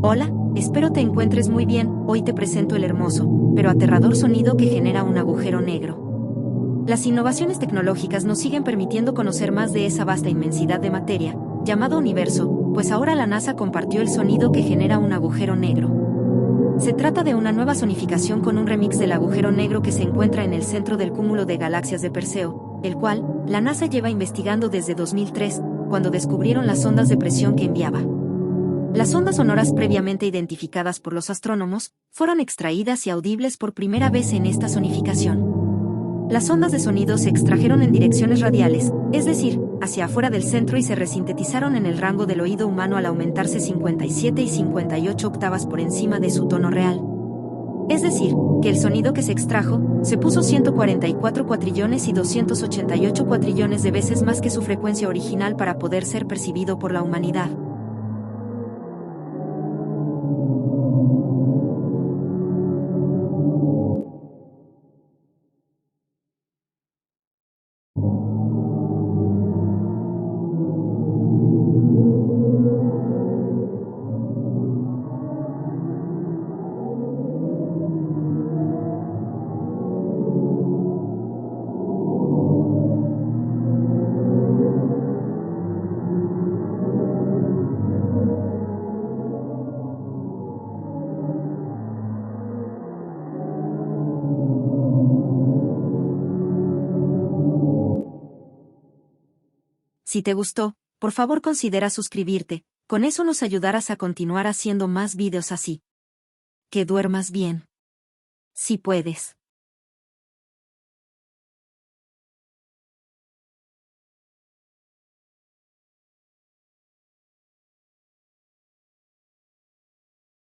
Hola, espero te encuentres muy bien. Hoy te presento el hermoso, pero aterrador sonido que genera un agujero negro. Las innovaciones tecnológicas nos siguen permitiendo conocer más de esa vasta inmensidad de materia, llamado universo, pues ahora la NASA compartió el sonido que genera un agujero negro. Se trata de una nueva sonificación con un remix del agujero negro que se encuentra en el centro del cúmulo de galaxias de Perseo, el cual, la NASA lleva investigando desde 2003, cuando descubrieron las ondas de presión que enviaba. Las ondas sonoras previamente identificadas por los astrónomos, fueron extraídas y audibles por primera vez en esta sonificación. Las ondas de sonido se extrajeron en direcciones radiales, es decir, hacia afuera del centro y se resintetizaron en el rango del oído humano al aumentarse 57 y 58 octavas por encima de su tono real. Es decir, que el sonido que se extrajo, se puso 144 cuatrillones y 288 cuatrillones de veces más que su frecuencia original para poder ser percibido por la humanidad. Si te gustó, por favor considera suscribirte, con eso nos ayudarás a continuar haciendo más videos así. Que duermas bien. Si puedes.